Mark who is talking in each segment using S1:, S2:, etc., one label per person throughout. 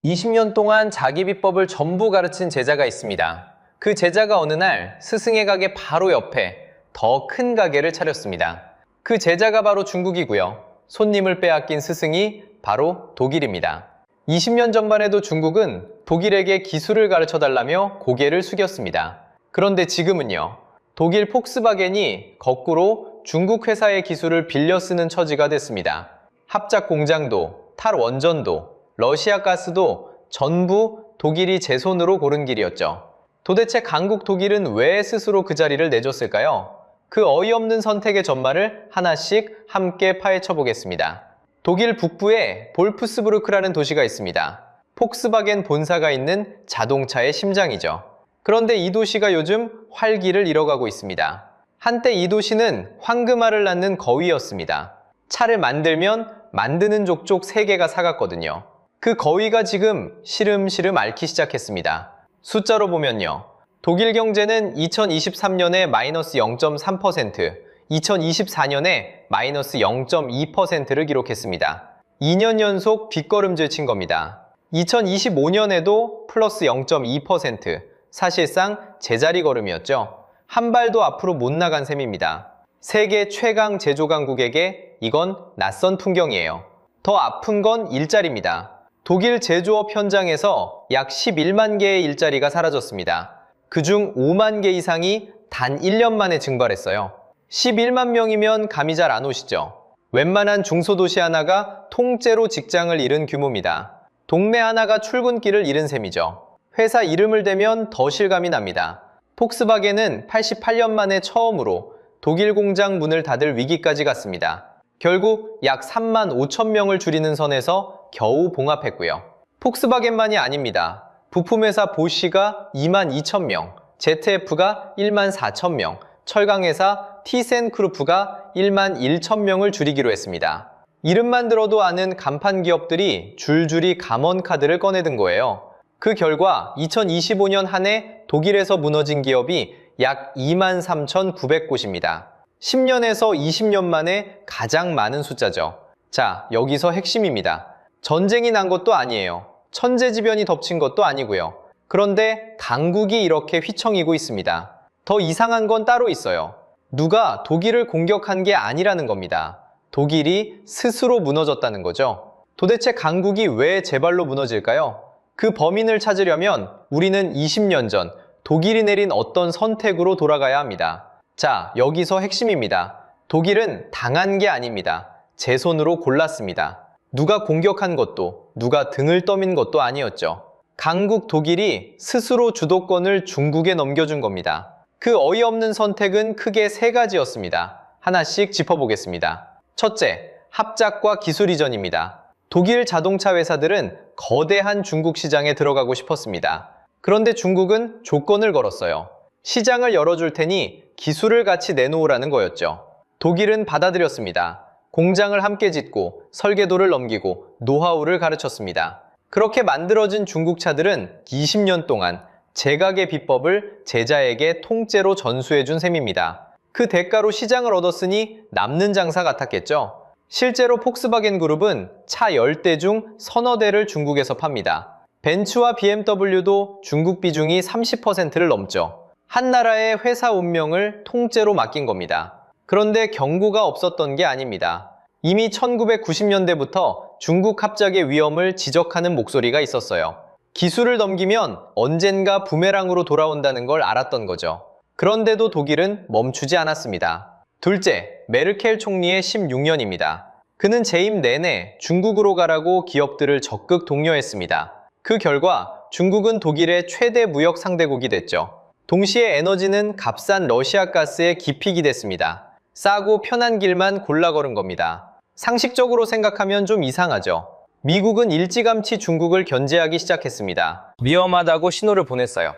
S1: 20년 동안 자기 비법을 전부 가르친 제자가 있습니다. 그 제자가 어느 날 스승의 가게 바로 옆에 더 큰 가게를 차렸습니다. 그 제자가 바로 중국이고요. 손님을 빼앗긴 스승이 바로 독일입니다. 20년 전만 해도 중국은 독일에게 기술을 가르쳐달라며 고개를 숙였습니다. 그런데 지금은요. 독일 폭스바겐이 거꾸로 중국 회사의 기술을 빌려 쓰는 처지가 됐습니다. 합작 공장도, 탈원전도, 러시아 가스도 전부 독일이 제 손으로 고른 길이었죠. 도대체 강국 독일은 왜 스스로 그 자리를 내줬을까요? 그 어이없는 선택의 전말을 하나씩 함께 파헤쳐 보겠습니다. 독일 북부에 볼프스부르크라는 도시가 있습니다. 폭스바겐 본사가 있는 자동차의 심장이죠. 그런데 이 도시가 요즘 활기를 잃어가고 있습니다. 한때 이 도시는 황금알을 낳는 거위였습니다. 차를 만들면 만드는 족족 세계가 사갔거든요. 그 거위가 지금 시름시름 앓기 시작했습니다. 숫자로 보면요. 독일 경제는 2023년에 마이너스 0.3%, 2024년에 마이너스 0.2%를 기록했습니다. 2년 연속 뒷걸음질 친 겁니다. 2025년에도 플러스 0.2%, 사실상 제자리 걸음이었죠. 한 발도 앞으로 못 나간 셈입니다. 세계 최강 제조 강국에게 이건 낯선 풍경이에요. 더 아픈 건 일자리입니다. 독일 제조업 현장에서 약 11만 개의 일자리가 사라졌습니다. 그중 5만 개 이상이 단 1년 만에 증발했어요. 11만 명이면 감이 잘 안 오시죠? 웬만한 중소도시 하나가 통째로 직장을 잃은 규모입니다. 동네 하나가 출근길을 잃은 셈이죠. 회사 이름을 대면 더 실감이 납니다. 폭스바겐은 88년 만에 처음으로 독일 공장 문을 닫을 위기까지 갔습니다. 결국 약 3만 5천 명을 줄이는 선에서 겨우 봉합했고요. 폭스바겐만이 아닙니다. 부품회사 보쉬가 2만 2천 명, ZF가 1만 4천 명, 철강회사 티센크루프가 1만 1천 명을 줄이기로 했습니다. 이름만 들어도 아는 간판 기업들이 줄줄이 감원카드를 꺼내든 거예요. 그 결과 2025년 한 해 독일에서 무너진 기업이 약 2만 3,900곳입니다. 10년에서 20년 만에 가장 많은 숫자죠. 자, 여기서 핵심입니다. 전쟁이 난 것도 아니에요. 천재지변이 덮친 것도 아니고요. 그런데 강국이 이렇게 휘청이고 있습니다. 더 이상한 건 따로 있어요. 누가 독일을 공격한 게 아니라는 겁니다. 독일이 스스로 무너졌다는 거죠. 도대체 강국이 왜 제 발로 무너질까요? 그 범인을 찾으려면 우리는 20년 전 독일이 내린 어떤 선택으로 돌아가야 합니다. 자, 여기서 핵심입니다. 독일은 당한 게 아닙니다. 제 손으로 골랐습니다. 누가 공격한 것도, 누가 등을 떠민 것도 아니었죠. 강국 독일이 스스로 주도권을 중국에 넘겨준 겁니다. 그 어이없는 선택은 크게 세 가지였습니다. 하나씩 짚어보겠습니다. 첫째, 합작과 기술 이전입니다. 독일 자동차 회사들은 거대한 중국 시장에 들어가고 싶었습니다. 그런데 중국은 조건을 걸었어요. 시장을 열어줄 테니 기술을 같이 내놓으라는 거였죠. 독일은 받아들였습니다. 공장을 함께 짓고 설계도를 넘기고 노하우를 가르쳤습니다. 그렇게 만들어진 중국 차들은 20년 동안 제각의 비법을 제자에게 통째로 전수해준 셈입니다. 그 대가로 시장을 얻었으니 남는 장사 같았겠죠. 실제로 폭스바겐 그룹은 차 10대 중 서너 대를 중국에서 팝니다. 벤츠와 BMW도 중국 비중이 30%를 넘죠. 한 나라의 회사 운명을 통째로 맡긴 겁니다. 그런데 경고가 없었던 게 아닙니다. 이미 1990년대부터 중국 합작의 위험을 지적하는 목소리가 있었어요. 기술을 넘기면 언젠가 부메랑으로 돌아온다는 걸 알았던 거죠. 그런데도 독일은 멈추지 않았습니다. 둘째, 메르켈 총리의 16년입니다. 그는 재임 내내 중국으로 가라고 기업들을 적극 독려했습니다. 그 결과 중국은 독일의 최대 무역 상대국이 됐죠. 동시에 에너지는 값싼 러시아 가스에 깊이 기댔습니다. 싸고 편한 길만 골라 걸은 겁니다. 상식적으로 생각하면 좀 이상하죠. 미국은 일찌감치 중국을 견제하기 시작했습니다. 위험하다고 신호를 보냈어요.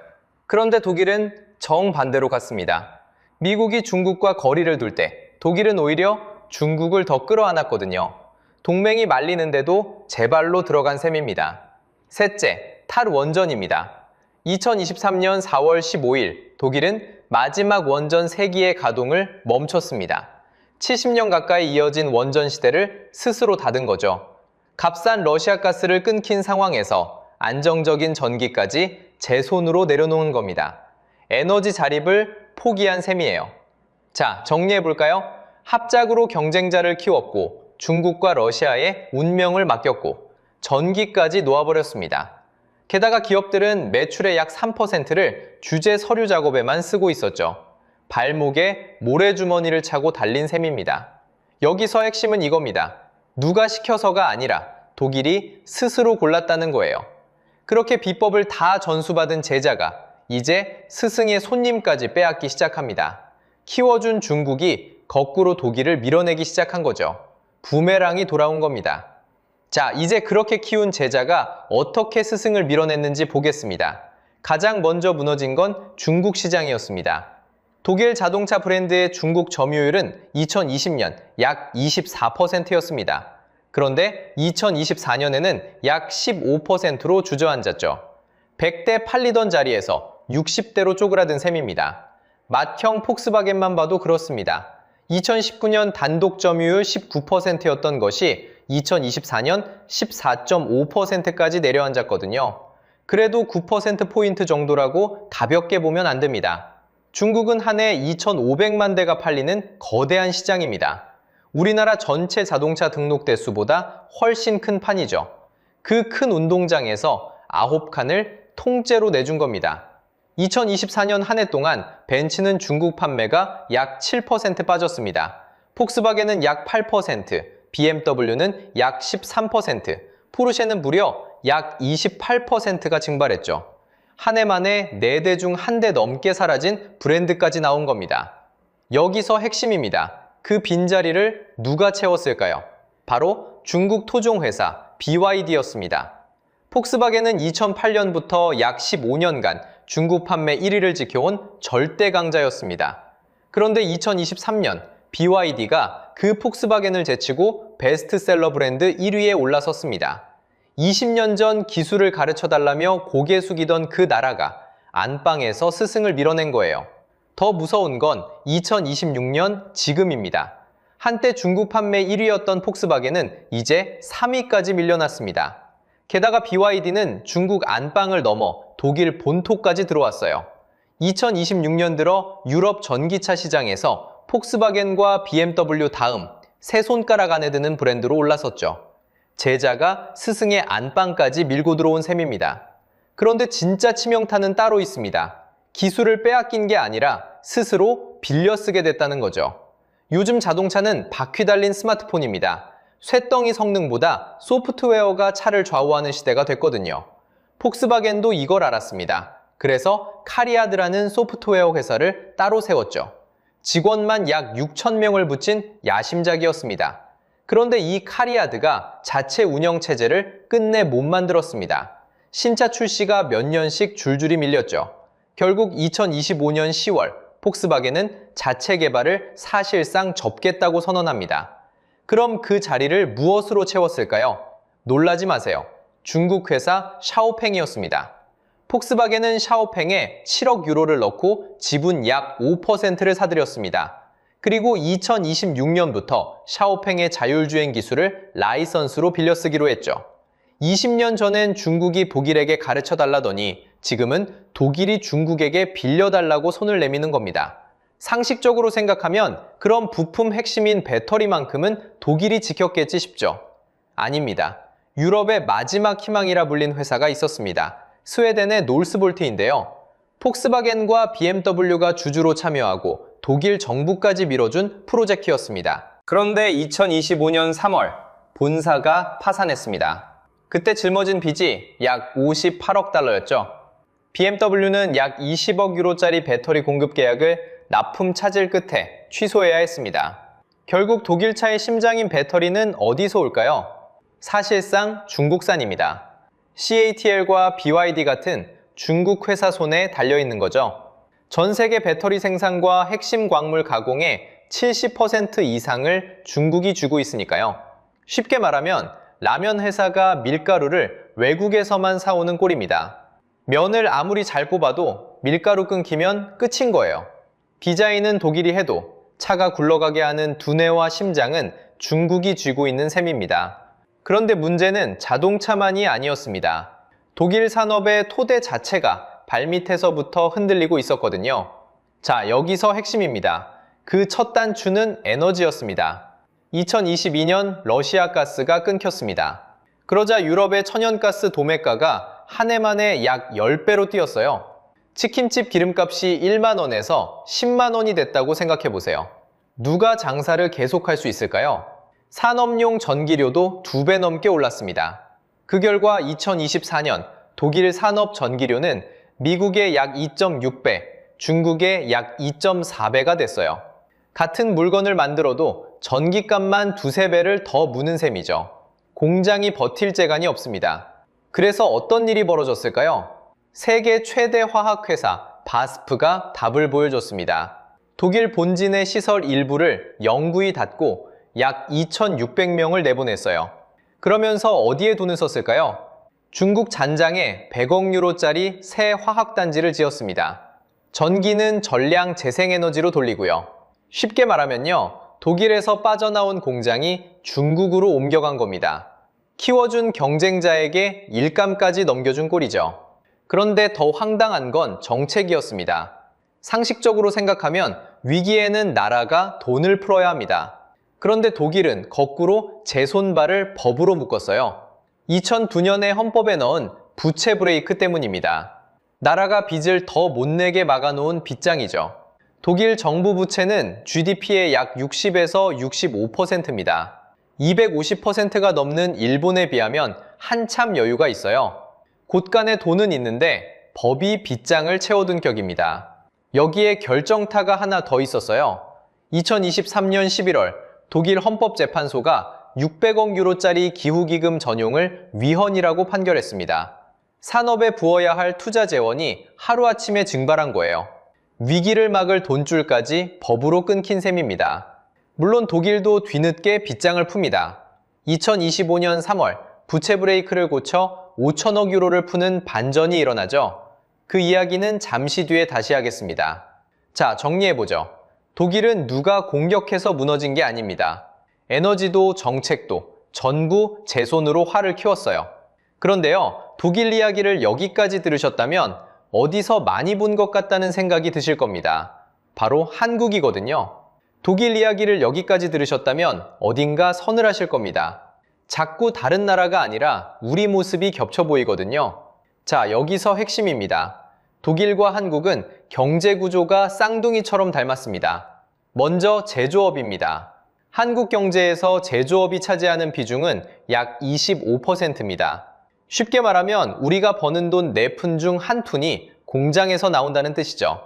S1: 그런데 독일은 정반대로 갔습니다. 미국이 중국과 거리를 둘 때 독일은 오히려 중국을 더 끌어안았거든요. 동맹이 말리는데도 제 발로 들어간 셈입니다. 셋째, 탈원전입니다. 2023년 4월 15일 독일은 마지막 원전 3기의 가동을 멈췄습니다. 70년 가까이 이어진 원전 시대를 스스로 닫은 거죠. 값싼 러시아 가스를 끊긴 상황에서 안정적인 전기까지 제 손으로 내려놓은 겁니다. 에너지 자립을 포기한 셈이에요. 자, 정리해볼까요? 합작으로 경쟁자를 키웠고 중국과 러시아에 운명을 맡겼고 전기까지 놓아버렸습니다. 게다가 기업들은 매출의 약 3%를 주재 서류 작업에만 쓰고 있었죠. 발목에 모래주머니를 차고 달린 셈입니다. 여기서 핵심은 이겁니다. 누가 시켜서가 아니라 독일이 스스로 골랐다는 거예요. 그렇게 비법을 다 전수받은 제자가 이제 스승의 손님까지 빼앗기 시작합니다. 키워준 중국이 거꾸로 독일을 밀어내기 시작한 거죠. 부메랑이 돌아온 겁니다. 자, 이제 그렇게 키운 제자가 어떻게 스승을 밀어냈는지 보겠습니다. 가장 먼저 무너진 건 중국 시장이었습니다. 독일 자동차 브랜드의 중국 점유율은 2020년 약 24%였습니다. 그런데 2024년에는 약 15%로 주저앉았죠. 100대 팔리던 자리에서 60대로 쪼그라든 셈입니다. 맏형 폭스바겐만 봐도 그렇습니다. 2019년 단독 점유율 19%였던 것이 2024년 14.5%까지 내려앉았거든요. 그래도 9%포인트 정도라고 가볍게 보면 안 됩니다. 중국은 한 해 2,500만 대가 팔리는 거대한 시장입니다. 우리나라 전체 자동차 등록 대수보다 훨씬 큰 판이죠. 그 큰 운동장에서 9칸을 통째로 내준 겁니다. 2024년 한 해 동안 벤츠는 중국 판매가 약 7% 빠졌습니다. 폭스바겐은 약 8%, BMW는 약 13%, 포르쉐는 무려 약 28%가 증발했죠. 한 해 만에 4대 중 1대 넘게 사라진 브랜드까지 나온 겁니다. 여기서 핵심입니다. 그 빈자리를 누가 채웠을까요? 바로 중국 토종회사 BYD였습니다. 폭스바겐은 2008년부터 약 15년간 중국 판매 1위를 지켜온 절대 강자였습니다. 그런데 2023년 BYD가 그 폭스바겐을 제치고 베스트셀러 브랜드 1위에 올라섰습니다. 20년 전 기술을 가르쳐달라며 고개 숙이던 그 나라가 안방에서 스승을 밀어낸 거예요. 더 무서운 건 2026년 지금입니다. 한때 중국 판매 1위였던 폭스바겐은 이제 3위까지 밀려났습니다. 게다가 BYD는 중국 안방을 넘어 독일 본토까지 들어왔어요. 2026년 들어 유럽 전기차 시장에서 폭스바겐과 BMW 다음 세 손가락 안에 드는 브랜드로 올라섰죠. 제자가 스승의 안방까지 밀고 들어온 셈입니다. 그런데 진짜 치명타는 따로 있습니다. 기술을 빼앗긴 게 아니라 스스로 빌려 쓰게 됐다는 거죠. 요즘 자동차는 바퀴 달린 스마트폰입니다. 쇳덩이 성능보다 소프트웨어가 차를 좌우하는 시대가 됐거든요. 폭스바겐도 이걸 알았습니다. 그래서 카리아드라는 소프트웨어 회사를 따로 세웠죠. 직원만 약 6,000명을 붙인 야심작이었습니다. 그런데 이 카리아드가 자체 운영 체제를 끝내 못 만들었습니다. 신차 출시가 몇 년씩 줄줄이 밀렸죠. 결국 2025년 10월 폭스바겐은 자체 개발을 사실상 접겠다고 선언합니다. 그럼 그 자리를 무엇으로 채웠을까요? 놀라지 마세요. 중국 회사 샤오팽이었습니다. 폭스바겐은 샤오팽에 7억 유로를 넣고 지분 약 5%를 사들였습니다. 그리고 2026년부터 샤오팽의 자율주행 기술을 라이선스로 빌려쓰기로 했죠. 20년 전엔 중국이 독일에게 가르쳐달라더니 지금은 독일이 중국에게 빌려달라고 손을 내미는 겁니다. 상식적으로 생각하면 그럼 부품 핵심인 배터리만큼은 독일이 지켰겠지 싶죠. 아닙니다. 유럽의 마지막 희망이라 불린 회사가 있었습니다. 스웨덴의 노스볼트인데요. 폭스바겐과 BMW가 주주로 참여하고 독일 정부까지 밀어준 프로젝트였습니다. 그런데 2025년 3월 본사가 파산했습니다. 그때 짊어진 빚이 약 58억 달러였죠. BMW는 약 20억 유로짜리 배터리 공급 계약을 납품 차질 끝에 취소해야 했습니다. 결국 독일차의 심장인 배터리는 어디서 올까요? 사실상 중국산입니다. CATL과 BYD 같은 중국 회사 손에 달려있는 거죠. 전 세계 배터리 생산과 핵심 광물 가공의 70% 이상을 중국이 쥐고 있으니까요. 쉽게 말하면 라면 회사가 밀가루를 외국에서만 사오는 꼴입니다. 면을 아무리 잘 뽑아도 밀가루 끊기면 끝인 거예요. 디자인은 독일이 해도 차가 굴러가게 하는 두뇌와 심장은 중국이 쥐고 있는 셈입니다. 그런데 문제는 자동차만이 아니었습니다. 독일 산업의 토대 자체가 발밑에서부터 흔들리고 있었거든요. 자, 여기서 핵심입니다. 그 첫 단추는 에너지였습니다. 2022년 러시아 가스가 끊겼습니다. 그러자 유럽의 천연가스 도매가가 한 해 만에 약 10배로 뛰었어요. 치킨집 기름값이 1만 원에서 10만 원이 됐다고 생각해 보세요. 누가 장사를 계속할 수 있을까요? 산업용 전기료도 2배 넘게 올랐습니다. 그 결과 2024년 독일 산업 전기료는 미국의 약 2.6배, 중국의 약 2.4배가 됐어요. 같은 물건을 만들어도 전기값만 2~3배를 더 무는 셈이죠. 공장이 버틸 재간이 없습니다. 그래서 어떤 일이 벌어졌을까요? 세계 최대 화학회사 바스프가 답을 보여줬습니다. 독일 본진의 시설 일부를 영구히 닫고 약 2,600명을 내보냈어요. 그러면서 어디에 돈을 썼을까요? 중국 잔장에 100억 유로짜리 새 화학단지를 지었습니다. 전기는 전량 재생에너지로 돌리고요. 쉽게 말하면요, 독일에서 빠져나온 공장이 중국으로 옮겨간 겁니다. 키워준 경쟁자에게 일감까지 넘겨준 꼴이죠. 그런데 더 황당한 건 정책이었습니다. 상식적으로 생각하면 위기에는 나라가 돈을 풀어야 합니다. 그런데 독일은 거꾸로 제 손발을 법으로 묶었어요. 2002년에 헌법에 넣은 부채 브레이크 때문입니다. 나라가 빚을 더 못 내게 막아놓은 빚장이죠. 독일 정부 부채는 GDP의 약 60에서 65%입니다. 250%가 넘는 일본에 비하면 한참 여유가 있어요. 곳간에 돈은 있는데 법이 빚장을 채워둔 격입니다. 여기에 결정타가 하나 더 있었어요. 2023년 11월 독일 헌법재판소가 600억 유로짜리 기후기금 전용을 위헌이라고 판결했습니다. 산업에 부어야 할 투자 재원이 하루아침에 증발한 거예요. 위기를 막을 돈줄까지 법으로 끊긴 셈입니다. 물론 독일도 뒤늦게 빚장을 풉니다. 2025년 3월 부채 브레이크를 고쳐 5천억 유로를 푸는 반전이 일어나죠. 그 이야기는 잠시 뒤에 다시 하겠습니다. 자, 정리해보죠. 독일은 누가 공격해서 무너진 게 아닙니다. 에너지도 정책도 전부 제 손으로 활을 키웠어요. 그런데요, 독일 이야기를 여기까지 들으셨다면 어디서 많이 본 것 같다는 생각이 드실 겁니다. 바로 한국이거든요. 독일 이야기를 여기까지 들으셨다면 어딘가 서늘하실 겁니다. 자꾸 다른 나라가 아니라 우리 모습이 겹쳐 보이거든요. 자, 여기서 핵심입니다. 독일과 한국은 경제 구조가 쌍둥이처럼 닮았습니다. 먼저 제조업입니다. 한국 경제에서 제조업이 차지하는 비중은 약 25%입니다. 쉽게 말하면 우리가 버는 돈 4푼 중 1푼이 공장에서 나온다는 뜻이죠.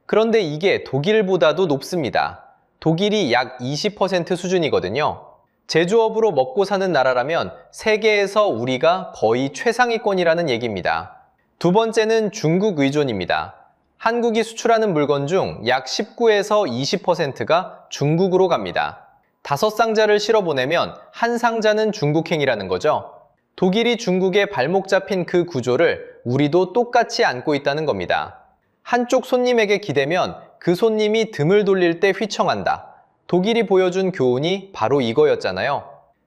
S1: 그런데 이게 독일보다도 높습니다. 독일이 약 20% 수준이거든요. 제조업으로 먹고 사는 나라라면 세계에서 우리가 거의 최상위권이라는 얘기입니다. 두 번째는 중국 의존입니다. 한국이 수출하는 물건 중 약 19에서 20%가 중국으로 갑니다. 5상자를 실어보내면 한 상자는 중국행이라는 거죠. 독일이 중국에 발목 잡힌 그 구조를 우리도 똑같이 안고 있다는 겁니다. 한쪽 손님에게 기대면 그 손님이 등을 돌릴 때 휘청한다. 독일이 보여준 교훈이 바로 이거였잖아요.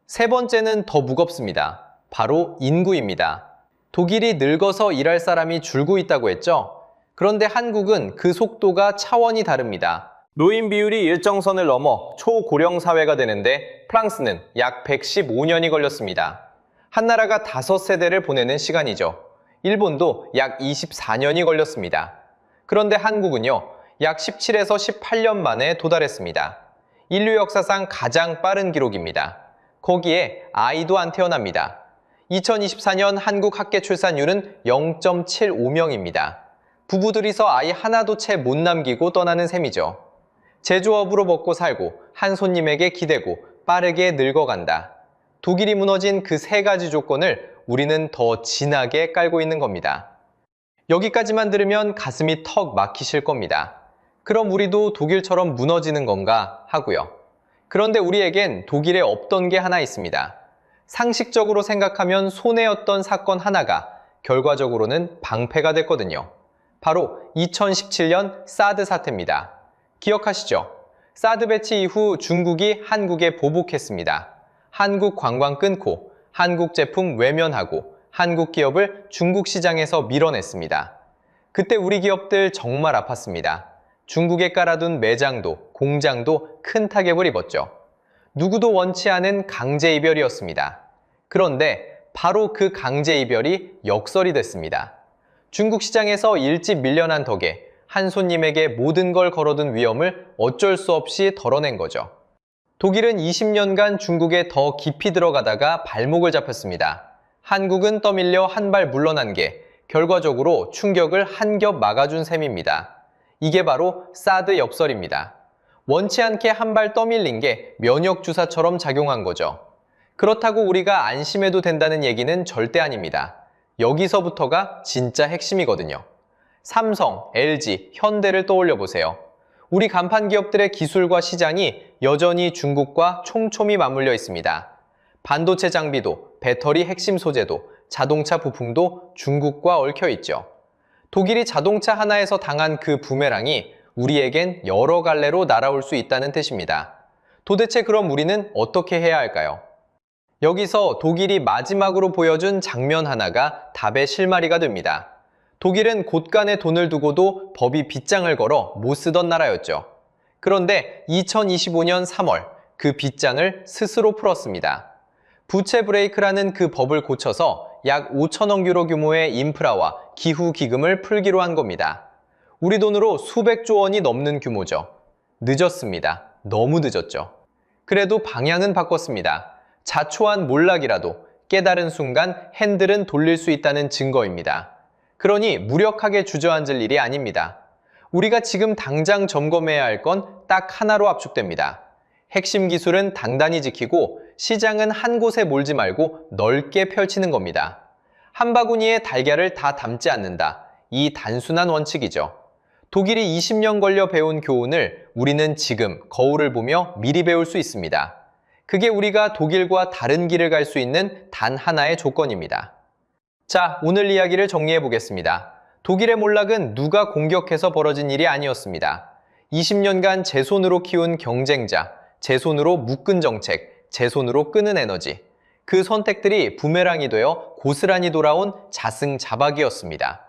S1: 세 번째는 더 무겁습니다. 바로 인구입니다. 독일이 늙어서 일할 사람이 줄고 있다고 했죠. 그런데 한국은 그 속도가 차원이 다릅니다. 노인 비율이 일정 선을 넘어 초고령 사회가 되는데 프랑스는 약 115년이 걸렸습니다. 한 나라가 5세대를 보내는 시간이죠. 일본도 약 24년이 걸렸습니다. 그런데 한국은요, 약 17에서 18년 만에 도달했습니다. 인류 역사상 가장 빠른 기록입니다. 거기에 아이도 안 태어납니다. 2024년 한국 학계 출산율은 0.75명입니다. 부부들이서 아이 하나도 채 못 남기고 떠나는 셈이죠. 제조업으로 먹고 살고 한 손님에게 기대고 빠르게 늙어간다. 독일이 무너진 그 3가지 조건을 우리는 더 진하게 깔고 있는 겁니다. 여기까지만 들으면 가슴이 턱 막히실 겁니다. 그럼 우리도 독일처럼 무너지는 건가 하고요. 그런데 우리에겐 독일에 없던 게 하나 있습니다. 상식적으로 생각하면 손해였던 사건 하나가 결과적으로는 방패가 됐거든요. 바로 2017년 사드 사태입니다. 기억하시죠? 사드 배치 이후 중국이 한국에 보복했습니다. 한국 관광 끊고 한국 제품 외면하고 한국 기업을 중국 시장에서 밀어냈습니다. 그때 우리 기업들 정말 아팠습니다. 중국에 깔아둔 매장도, 공장도 큰 타격을 입었죠. 누구도 원치 않은 강제 이별이었습니다. 그런데 바로 그 강제 이별이 역설이 됐습니다. 중국 시장에서 일찍 밀려난 덕에 한 손님에게 모든 걸 걸어둔 위험을 어쩔 수 없이 덜어낸 거죠. 독일은 20년간 중국에 더 깊이 들어가다가 발목을 잡혔습니다. 한국은 떠밀려 한 발 물러난 게 결과적으로 충격을 한 겹 막아준 셈입니다. 이게 바로 사드 역설입니다. 원치 않게 한 발 떠밀린 게 면역 주사처럼 작용한 거죠. 그렇다고 우리가 안심해도 된다는 얘기는 절대 아닙니다. 여기서부터가 진짜 핵심이거든요. 삼성, LG, 현대를 떠올려 보세요. 우리 간판 기업들의 기술과 시장이 여전히 중국과 촘촘히 맞물려 있습니다. 반도체 장비도, 배터리 핵심 소재도, 자동차 부품도 중국과 얽혀 있죠. 독일이 자동차 하나에서 당한 그 부메랑이 우리에겐 여러 갈래로 날아올 수 있다는 뜻입니다. 도대체 그럼 우리는 어떻게 해야 할까요? 여기서 독일이 마지막으로 보여준 장면 하나가 답의 실마리가 됩니다. 독일은 곳간에 돈을 두고도 법이 빗장을 걸어 못 쓰던 나라였죠. 그런데 2025년 3월 그 빗장을 스스로 풀었습니다. 부채 브레이크라는 그 법을 고쳐서 약 5천억 유로 규모의 인프라와 기후 기금을 풀기로 한 겁니다. 우리 돈으로 수백조 원이 넘는 규모죠. 늦었습니다. 너무 늦었죠. 그래도 방향은 바꿨습니다. 자초한 몰락이라도 깨달은 순간 핸들은 돌릴 수 있다는 증거입니다. 그러니 무력하게 주저앉을 일이 아닙니다. 우리가 지금 당장 점검해야 할 건 딱 하나로 압축됩니다. 핵심 기술은 단단히 지키고 시장은 한 곳에 몰지 말고 넓게 펼치는 겁니다. 한 바구니에 달걀을 다 담지 않는다. 이 단순한 원칙이죠. 독일이 20년 걸려 배운 교훈을 우리는 지금 거울을 보며 미리 배울 수 있습니다. 그게 우리가 독일과 다른 길을 갈 수 있는 단 하나의 조건입니다. 자, 오늘 이야기를 정리해 보겠습니다. 독일의 몰락은 누가 공격해서 벌어진 일이 아니었습니다. 20년간 제 손으로 키운 경쟁자, 제 손으로 묶은 정책, 제 손으로 끄는 에너지. 그 선택들이 부메랑이 되어 고스란히 돌아온 자승자박이었습니다.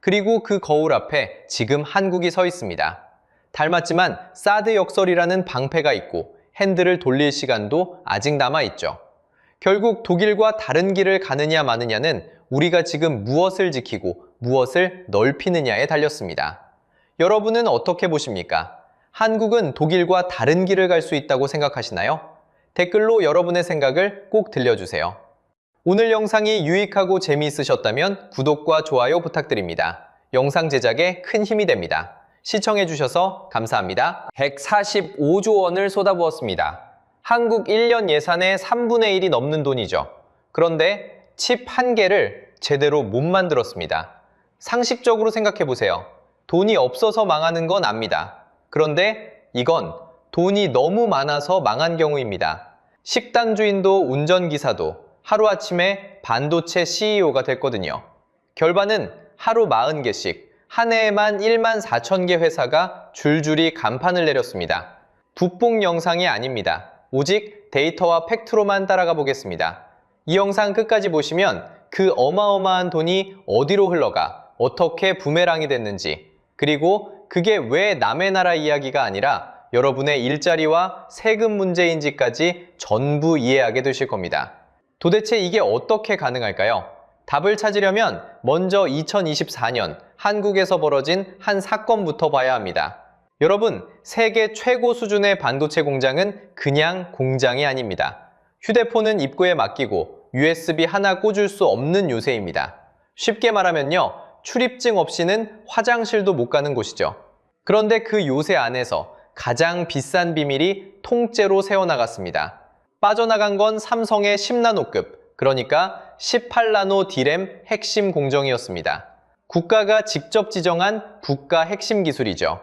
S1: 그리고 그 거울 앞에 지금 한국이 서 있습니다. 닮았지만 사드 역설이라는 방패가 있고 핸들을 돌릴 시간도 아직 남아있죠. 결국 독일과 다른 길을 가느냐 마느냐는 우리가 지금 무엇을 지키고 무엇을 넓히느냐에 달렸습니다. 여러분은 어떻게 보십니까? 한국은 독일과 다른 길을 갈 수 있다고 생각하시나요? 댓글로 여러분의 생각을 꼭 들려주세요. 오늘 영상이 유익하고 재미있으셨다면 구독과 좋아요 부탁드립니다. 영상 제작에 큰 힘이 됩니다. 시청해주셔서 감사합니다. 145조 원을 쏟아부었습니다. 한국 1년 예산의 3분의 1이 넘는 돈이죠. 그런데 칩 한 개를 제대로 못 만들었습니다. 상식적으로 생각해보세요. 돈이 없어서 망하는 건 압니다. 그런데 이건 돈이 너무 많아서 망한 경우입니다. 식당 주인도 운전기사도 하루아침에 반도체 CEO가 됐거든요. 결과는 하루 40개씩, 한 해에만 1만 4천 개 회사가 줄줄이 간판을 내렸습니다. 붓봉 영상이 아닙니다. 오직 데이터와 팩트로만 따라가 보겠습니다. 이 영상 끝까지 보시면 그 어마어마한 돈이 어디로 흘러가 어떻게 부메랑이 됐는지, 그리고 그게 왜 남의 나라 이야기가 아니라 여러분의 일자리와 세금 문제인지까지 전부 이해하게 되실 겁니다. 도대체 이게 어떻게 가능할까요? 답을 찾으려면 먼저 2024년 한국에서 벌어진 한 사건부터 봐야 합니다. 여러분, 세계 최고 수준의 반도체 공장은 그냥 공장이 아닙니다. 휴대폰은 입구에 맡기고 USB 하나 꽂을 수 없는 요새입니다. 쉽게 말하면요, 출입증 없이는 화장실도 못 가는 곳이죠. 그런데 그 요새 안에서 가장 비싼 비밀이 통째로 새어나갔습니다. 빠져나간 건 삼성의 10나노급, 그러니까 18나노 D램 핵심 공정이었습니다. 국가가 직접 지정한 국가 핵심 기술이죠.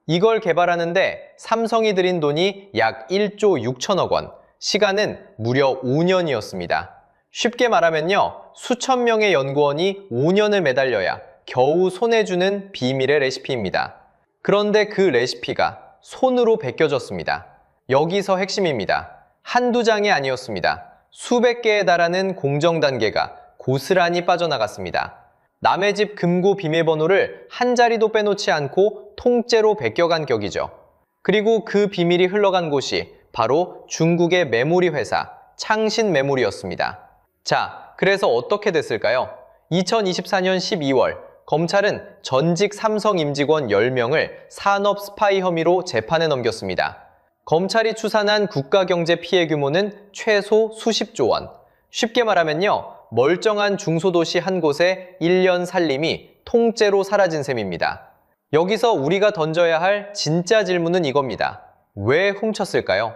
S1: 이걸 개발하는데 삼성이 들인 돈이 약 1조 6천억 원, 시간은 무려 5년이었습니다. 쉽게 말하면요, 수천 명의 연구원이 5년을 매달려야 겨우 손에 주는 비밀의 레시피입니다. 그런데 그 레시피가 손으로 베껴졌습니다. 여기서 핵심입니다. 한두 장이 아니었습니다. 수백 개에 달하는 공정 단계가 고스란히 빠져나갔습니다. 남의 집 금고 비밀번호를 한 자리도 빼놓지 않고 통째로 베껴간 격이죠. 그리고 그 비밀이 흘러간 곳이 바로 중국의 메모리 회사 창신 메모리였습니다. 자, 그래서 어떻게 됐을까요? 2024년 12월 검찰은 전직 삼성 임직원 10명을 산업 스파이 혐의로 재판에 넘겼습니다. 검찰이 추산한 국가경제 피해 규모는 최소 수십조 원. 쉽게 말하면요, 멀쩡한 중소도시 한 곳에 1년 살림이 통째로 사라진 셈입니다. 여기서 우리가 던져야 할 진짜 질문은 이겁니다. 왜 훔쳤을까요?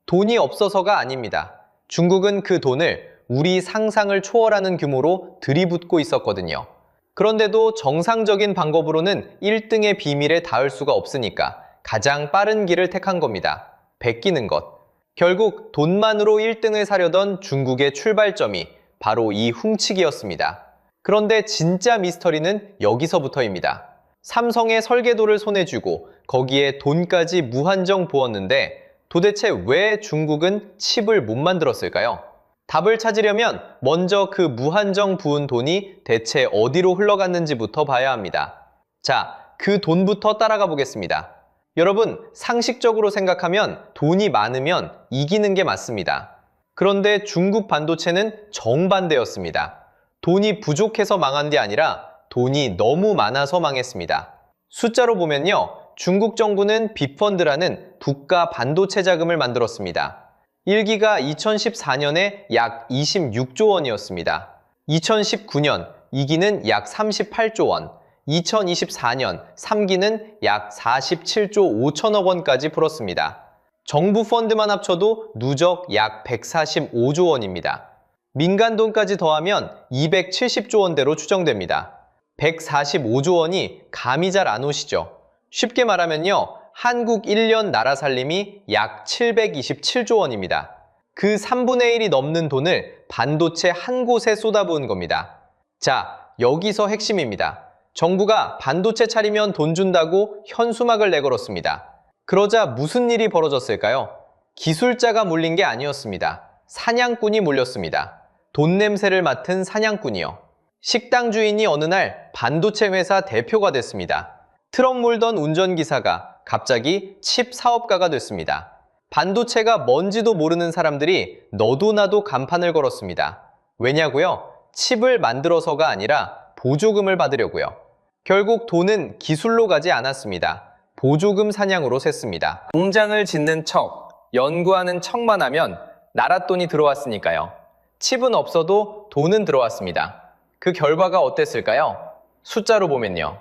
S1: 돈이 없어서가 아닙니다. 중국은 그 돈을 우리 상상을 초월하는 규모로 들이붓고 있었거든요. 그런데도 정상적인 방법으로는 1등의 비밀에 닿을 수가 없으니까 가장 빠른 길을 택한 겁니다. 베끼는 것. 결국 돈만으로 1등을 사려던 중국의 출발점이 바로 이 훔치기였습니다. 그런데 진짜 미스터리는 여기서부터입니다. 삼성의 설계도를 손에 쥐고 거기에 돈까지 무한정 부었는데 도대체 왜 중국은 칩을 못 만들었을까요? 답을 찾으려면 먼저 그 무한정 부은 돈이 대체 어디로 흘러갔는지부터 봐야 합니다. 자, 그 돈부터 따라가 보겠습니다. 여러분, 상식적으로 생각하면 돈이 많으면 이기는 게 맞습니다. 그런데 중국 반도체는 정반대였습니다. 돈이 부족해서 망한 게 아니라 돈이 너무 많아서 망했습니다. 숫자로 보면요, 중국 정부는 빅펀드라는 국가 반도체 자금을 만들었습니다. 1기가 2014년에 약 26조 원이었습니다. 2019년 2기는 약 38조 원, 2024년 3기는 약 47조 5천억 원까지 풀었습니다. 정부 펀드만 합쳐도 누적 약 145조 원입니다. 민간 돈까지 더하면 270조 원대로 추정됩니다. 145조 원이 감이 잘 안 오시죠? 쉽게 말하면요, 한국 1년 나라 살림이 약 727조 원입니다. 그 3분의 1이 넘는 돈을 반도체 한 곳에 쏟아부은 겁니다. 자, 여기서 핵심입니다. 정부가 반도체 차리면 돈 준다고 현수막을 내걸었습니다. 그러자 무슨 일이 벌어졌을까요? 기술자가 몰린 게 아니었습니다. 사냥꾼이 몰렸습니다. 돈 냄새를 맡은 사냥꾼이요. 식당 주인이 어느 날 반도체 회사 대표가 됐습니다. 트럭 몰던 운전기사가 갑자기 칩 사업가가 됐습니다. 반도체가 뭔지도 모르는 사람들이 너도 나도 간판을 걸었습니다. 왜냐고요? 칩을 만들어서가 아니라 보조금을 받으려고요. 결국 돈은 기술로 가지 않았습니다. 보조금 사냥으로 샜습니다. 공장을 짓는 척, 연구하는 척만 하면 나라 돈이 들어왔으니까요. 칩은 없어도 돈은 들어왔습니다. 그 결과가 어땠을까요? 숫자로 보면요.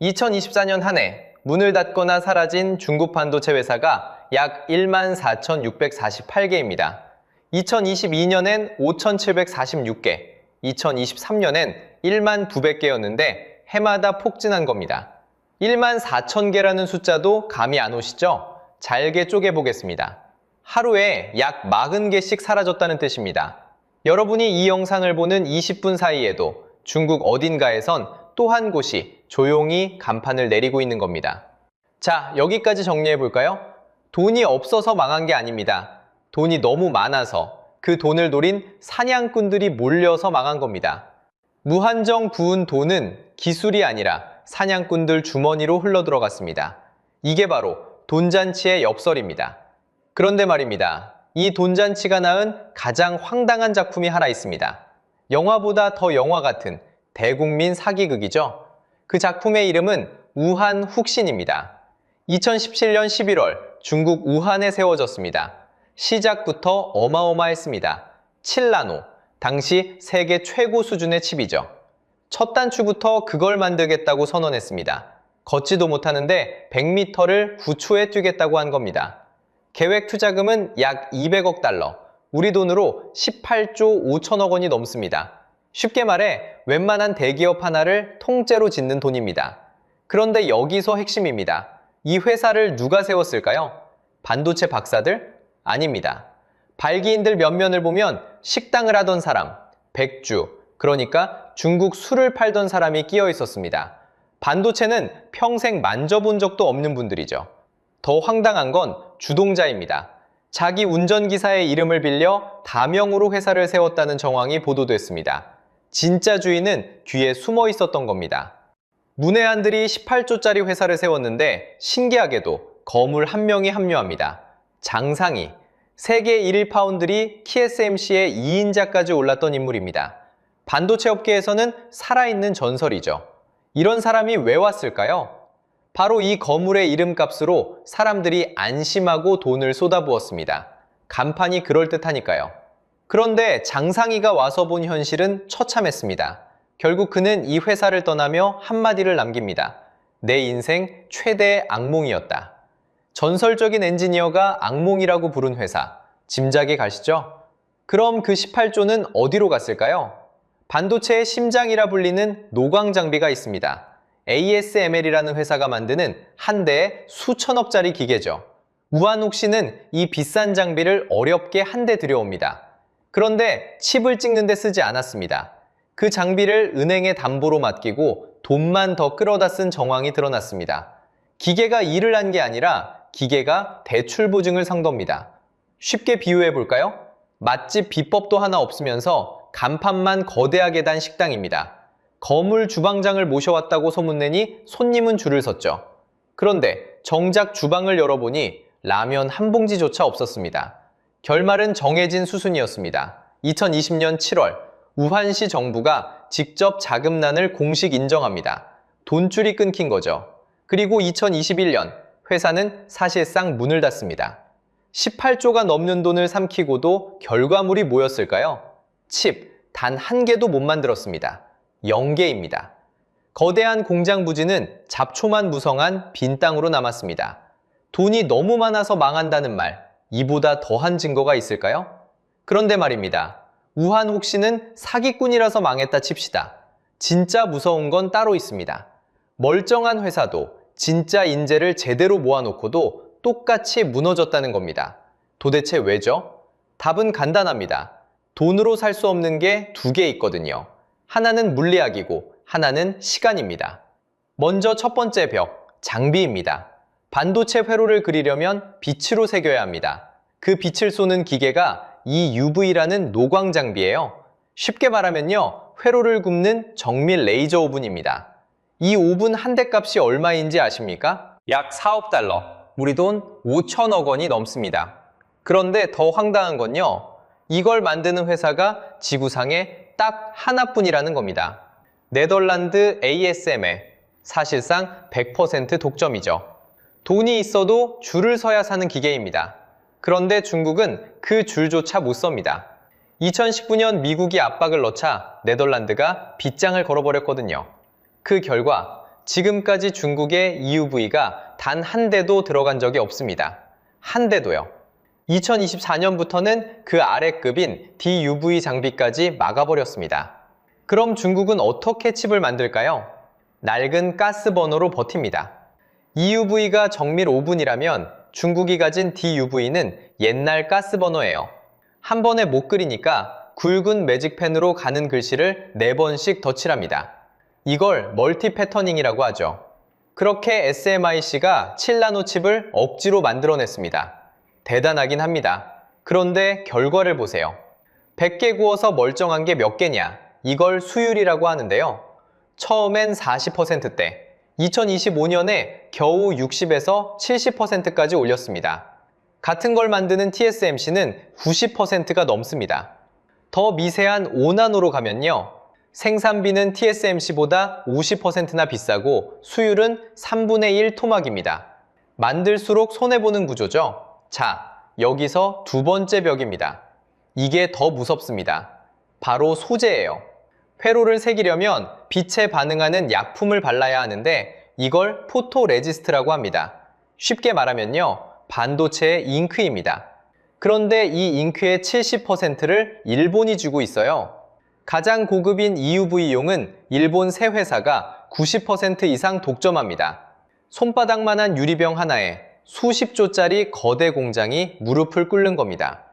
S1: 2024년 한 해 문을 닫거나 사라진 중국 반도체 회사가 약 14,648개입니다. 2022년엔 5,746개, 2023년엔 19,900개였는데 해마다 폭증한 겁니다. 14,000개라는 숫자도 감이 안 오시죠? 잘게 쪼개보겠습니다. 하루에 약 40개씩 사라졌다는 뜻입니다. 여러분이 이 영상을 보는 20분 사이에도 중국 어딘가에선 또 한 곳이 조용히 간판을 내리고 있는 겁니다. 자, 여기까지 정리해볼까요? 돈이 없어서 망한 게 아닙니다. 돈이 너무 많아서 그 돈을 노린 사냥꾼들이 몰려서 망한 겁니다. 무한정 부은 돈은 기술이 아니라 사냥꾼들 주머니로 흘러들어갔습니다. 이게 바로 돈잔치의 엽설입니다. 그런데 말입니다. 이 돈잔치가 낳은 가장 황당한 작품이 하나 있습니다. 영화보다 더 영화 같은 대국민 사기극이죠. 그 작품의 이름은 우한 훅신입니다. 2017년 11월 중국 우한에 세워졌습니다. 시작부터 어마어마했습니다. 7나노, 당시 세계 최고 수준의 칩이죠. 첫 단추부터 그걸 만들겠다고 선언했습니다. 걷지도 못하는데 100m를 9초에 뛰겠다고 한 겁니다. 계획 투자금은 약 200억 달러, 우리 돈으로 18조 5천억 원이 넘습니다. 쉽게 말해 웬만한 대기업 하나를 통째로 짓는 돈입니다. 그런데 여기서 핵심입니다. 이 회사를 누가 세웠을까요? 반도체 박사들? 아닙니다. 발기인들 면면을 보면 식당을 하던 사람, 백주, 그러니까 중국 술을 팔던 사람이 끼어 있었습니다. 반도체는 평생 만져본 적도 없는 분들이죠. 더 황당한 건 주동자입니다. 자기 운전기사의 이름을 빌려 다명으로 회사를 세웠다는 정황이 보도됐습니다. 진짜 주인은 뒤에 숨어 있었던 겁니다. 문외한들이 18조짜리 회사를 세웠는데 신기하게도 거물 한 명이 합류합니다. 장상희, 세계 1위 파운드리 TSMC의 2인자까지 올랐던 인물입니다. 반도체 업계에서는 살아있는 전설이죠. 이런 사람이 왜 왔을까요? 바로 이 거물의 이름값으로 사람들이 안심하고 돈을 쏟아부었습니다. 간판이 그럴듯하니까요. 그런데 장상희가 와서 본 현실은 처참했습니다. 결국 그는 이 회사를 떠나며 한마디를 남깁니다. 내 인생 최대의 악몽이었다. 전설적인 엔지니어가 악몽이라고 부른 회사, 짐작이 가시죠? 그럼 그 18조는 어디로 갔을까요? 반도체의 심장이라 불리는 노광 장비가 있습니다. ASML이라는 회사가 만드는 한 대에 수천억짜리 기계죠. 우한욱 씨는 이 비싼 장비를 어렵게 한 대 들여옵니다. 그런데 칩을 찍는 데 쓰지 않았습니다. 그 장비를 은행에 담보로 맡기고 돈만 더 끌어다 쓴 정황이 드러났습니다. 기계가 일을 한 게 아니라 기계가 대출 보증을 산 겁니다. 쉽게 비유해 볼까요? 맛집 비법도 하나 없으면서 간판만 거대하게 단 식당입니다. 거물 주방장을 모셔왔다고 소문내니 손님은 줄을 섰죠. 그런데 정작 주방을 열어보니 라면 한 봉지조차 없었습니다. 결말은 정해진 수순이었습니다. 2020년 7월 우한시 정부가 직접 자금난을 공식 인정합니다. 돈줄이 끊긴 거죠. 그리고 2021년 회사는 사실상 문을 닫습니다. 18조가 넘는 돈을 삼키고도 결과물이 뭐였을까요? 칩 단 한 개도 못 만들었습니다. 0개입니다. 거대한 공장 부지는 잡초만 무성한 빈 땅으로 남았습니다. 돈이 너무 많아서 망한다는 말, 이보다 더한 증거가 있을까요? 그런데 말입니다. 우한욱 씨는 사기꾼이라서 망했다 칩시다. 진짜 무서운 건 따로 있습니다. 멀쩡한 회사도 진짜 인재를 제대로 모아놓고도 똑같이 무너졌다는 겁니다. 도대체 왜죠? 답은 간단합니다. 돈으로 살 수 없는 게 두 개 있거든요. 하나는 물리학이고 하나는 시간입니다. 먼저 첫 번째 벽, 장비입니다. 반도체 회로를 그리려면 빛으로 새겨야 합니다. 그 빛을 쏘는 기계가 이 UV라는 노광 장비예요. 쉽게 말하면요, 회로를 굽는 정밀 레이저 오븐입니다. 이 오븐 한 대 값이 얼마인지 아십니까? 약 4억 달러, 우리 돈 5천억 원이 넘습니다. 그런데 더 황당한 건요, 이걸 만드는 회사가 지구상에 딱 하나뿐이라는 겁니다. 네덜란드 ASML, 사실상 100% 독점이죠. 돈이 있어도 줄을 서야 사는 기계입니다. 그런데 중국은 그 줄조차 못 섭니다. 2019년 미국이 압박을 넣자 네덜란드가 빗장을 걸어버렸거든요. 그 결과 지금까지 중국의 EUV가 단 한 대도 들어간 적이 없습니다. 한 대도요. 2024년부터는 그 아래급인 DUV 장비까지 막아버렸습니다. 그럼 중국은 어떻게 칩을 만들까요? 낡은 가스버너로 버팁니다. EUV가 정밀 오븐이라면 중국이 가진 DUV는 옛날 가스버너예요. 한 번에 못 그리니까 굵은 매직펜으로 가는 글씨를 4번씩 덧칠합니다. 이걸 멀티 패터닝이라고 하죠. 그렇게 SMIC가 7나노 칩을 억지로 만들어냈습니다. 대단하긴 합니다. 그런데 결과를 보세요. 100개 구워서 멀쩡한 게 몇 개냐? 이걸 수율이라고 하는데요. 처음엔 40%대, 2025년에 겨우 60에서 70%까지 올렸습니다. 같은 걸 만드는 TSMC는 90%가 넘습니다. 더 미세한 5나노로 가면요. 생산비는 TSMC보다 50%나 비싸고 수율은 3분의 1 토막입니다. 만들수록 손해보는 구조죠. 자, 여기서 두 번째 벽입니다. 이게 더 무섭습니다. 바로 소재예요. 회로를 새기려면 빛에 반응하는 약품을 발라야 하는데 이걸 포토레지스트라고 합니다. 쉽게 말하면요, 반도체의 잉크입니다. 그런데 이 잉크의 70%를 일본이 주고 있어요. 가장 고급인 EUV용은 일본 세 회사가 90% 이상 독점합니다. 손바닥만한 유리병 하나에 수십 조짜리 거대 공장이 무릎을 꿇는 겁니다.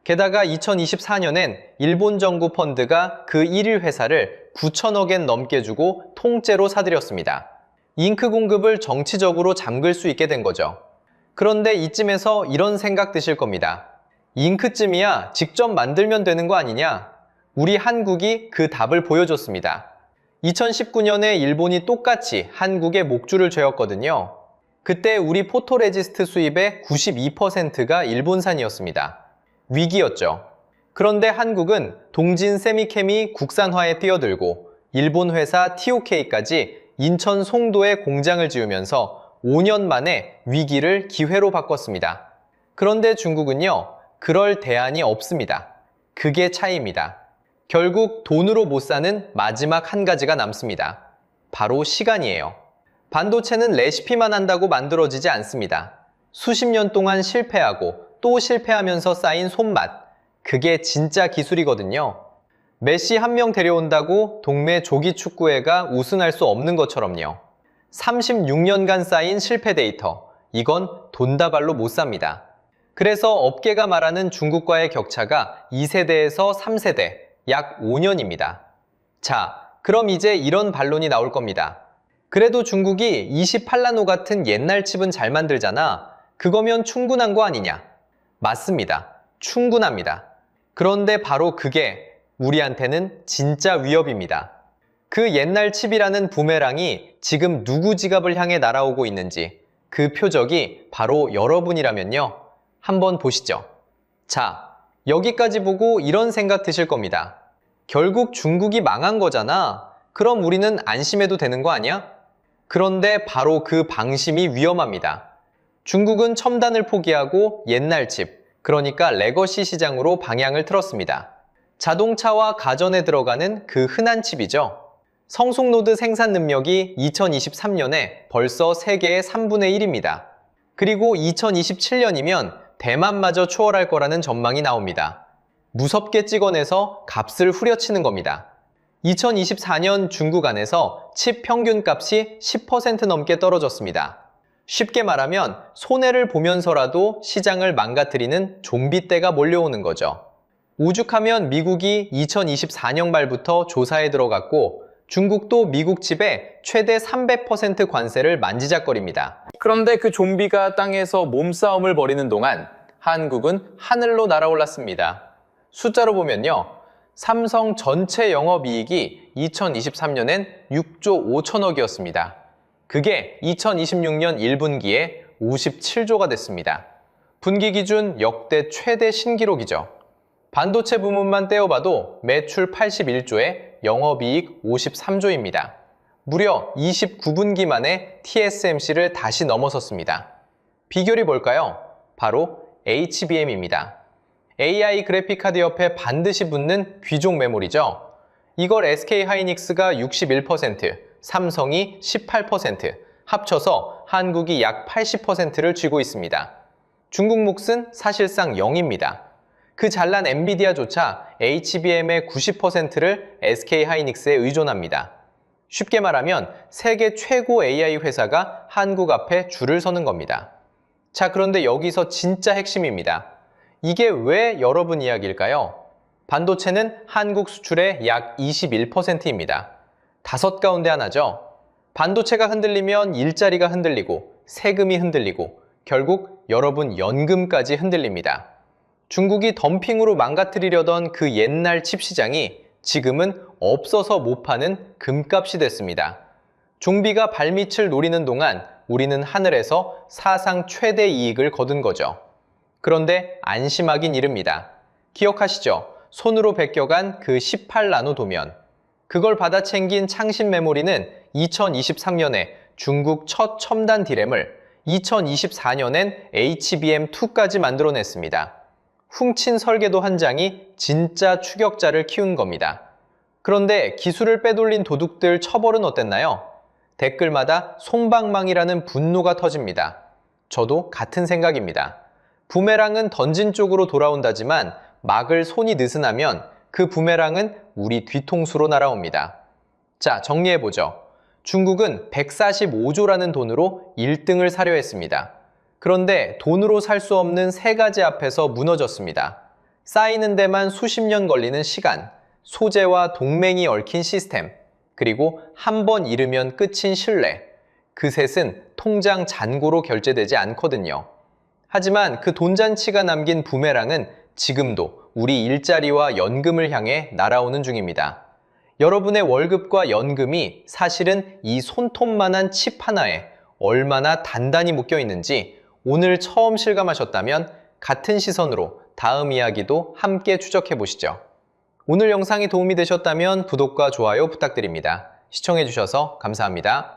S1: 게다가 2024년엔 일본 정부 펀드가 그 1일 회사를 9천억엔 넘게 주고 통째로 사들였습니다. 잉크 공급을 정치적으로 잠글 수 있게 된 거죠. 그런데 이쯤에서 이런 생각 드실 겁니다. 잉크쯤이야 직접 만들면 되는 거 아니냐? 우리 한국이 그 답을 보여줬습니다. 2019년에 일본이 똑같이 한국에 목줄을 죄었거든요. 그때 우리 포토레지스트 수입의 92%가 일본산이었습니다. 위기였죠. 그런데 한국은 동진 세미캠이 국산화에 뛰어들고 일본 회사 TOK까지 인천 송도에 공장을 지으면서 5년 만에 위기를 기회로 바꿨습니다. 그런데 중국은요, 그럴 대안이 없습니다. 그게 차이입니다. 결국 돈으로 못 사는 마지막 한 가지가 남습니다. 바로 시간이에요. 반도체는 레시피만 한다고 만들어지지 않습니다. 수십 년 동안 실패하고 또 실패하면서 쌓인 손맛, 그게 진짜 기술이거든요. 메시 한 명 데려온다고 동메 조기축구회가 우승할 수 없는 것처럼요. 36년간 쌓인 실패 데이터, 이건 돈다발로 못 삽니다. 그래서 업계가 말하는 중국과의 격차가 2세대에서 3세대, 약 5년입니다. 자, 그럼 이제 이런 반론이 나올 겁니다. 그래도 중국이 28나노 같은 옛날 칩은 잘 만들잖아. 그거면 충분한 거 아니냐? 맞습니다. 충분합니다. 그런데 바로 그게 우리한테는 진짜 위협입니다. 그 옛날 칩이라는 부메랑이 지금 누구 지갑을 향해 날아오고 있는지 그 표적이 바로 여러분이라면요. 한번 보시죠. 자, 여기까지 보고 이런 생각 드실 겁니다. 결국 중국이 망한 거잖아. 그럼 우리는 안심해도 되는 거 아니야? 그런데 바로 그 방심이 위험합니다. 중국은 첨단을 포기하고 옛날 칩, 그러니까 레거시 시장으로 방향을 틀었습니다. 자동차와 가전에 들어가는 그 흔한 칩이죠. 성숙노드 생산 능력이 2023년에 벌써 세계의 3분의 1입니다. 그리고 2027년이면 대만마저 초월할 거라는 전망이 나옵니다. 무섭게 찍어내서 값을 후려치는 겁니다. 2024년 중국 안에서 칩 평균값이 10% 넘게 떨어졌습니다. 쉽게 말하면 손해를 보면서라도 시장을 망가뜨리는 좀비 때가 몰려오는 거죠. 오죽하면 미국이 2024년 말부터 조사에 들어갔고 중국도 미국 칩에 최대 300% 관세를 만지작거립니다. 그런데 그 좀비가 땅에서 몸싸움을 벌이는 동안 한국은 하늘로 날아올랐습니다. 숫자로 보면요. 삼성 전체 영업이익이 2023년엔 6조 5천억이었습니다. 그게 2026년 1분기에 57조가 됐습니다. 분기 기준 역대 최대 신기록이죠. 반도체 부문만 떼어봐도 매출 81조에 영업이익 53조입니다. 무려 29분기 만에 TSMC를 다시 넘어섰습니다. 비결이 뭘까요? 바로 HBM입니다. AI 그래픽카드 옆에 반드시 붙는 귀족 메모리죠. 이걸 SK하이닉스가 61%, 삼성이 18%, 합쳐서 한국이 약 80%를 쥐고 있습니다. 중국 몫은 사실상 0입니다. 그 잘난 엔비디아조차 HBM의 90%를 SK하이닉스에 의존합니다. 쉽게 말하면 세계 최고 AI 회사가 한국 앞에 줄을 서는 겁니다. 자, 그런데 여기서 진짜 핵심입니다. 이게 왜 여러분 이야기일까요? 반도체는 한국 수출의 약 21%입니다. 5 가운데 하나죠. 반도체가 흔들리면 일자리가 흔들리고 세금이 흔들리고 결국 여러분 연금까지 흔들립니다. 중국이 덤핑으로 망가뜨리려던 그 옛날 칩 시장이 지금은 없어서 못 파는 금값이 됐습니다. 좀비가 발밑을 노리는 동안 우리는 하늘에서 사상 최대 이익을 거둔 거죠. 그런데 안심하긴 이릅니다. 기억하시죠? 손으로 베껴간 그 18나노 도면. 그걸 받아 챙긴 창신 메모리는 2023년에 중국 첫 첨단 디램을 2024년엔 HBM2까지 만들어냈습니다. 훔친 설계도 한 장이 진짜 추격자를 키운 겁니다. 그런데 기술을 빼돌린 도둑들 처벌은 어땠나요? 댓글마다 솜방망이라는 분노가 터집니다. 저도 같은 생각입니다. 부메랑은 던진 쪽으로 돌아온다지만 막을 손이 느슨하면 그 부메랑은 우리 뒤통수로 날아옵니다. 자, 정리해보죠. 중국은 145조라는 돈으로 1등을 사려 했습니다. 그런데 돈으로 살 수 없는 세 가지 앞에서 무너졌습니다. 쌓이는 데만 수십 년 걸리는 시간, 소재와 동맹이 얽힌 시스템, 그리고 한 번 잃으면 끝인 신뢰. 그 셋은 통장 잔고로 결제되지 않거든요. 하지만 그 돈잔치가 남긴 부메랑은 지금도 우리 일자리와 연금을 향해 날아오는 중입니다. 여러분의 월급과 연금이 사실은 이 손톱만한 칩 하나에 얼마나 단단히 묶여 있는지 오늘 처음 실감하셨다면 같은 시선으로 다음 이야기도 함께 추적해 보시죠. 오늘 영상이 도움이 되셨다면 구독과 좋아요 부탁드립니다. 시청해 주셔서 감사합니다.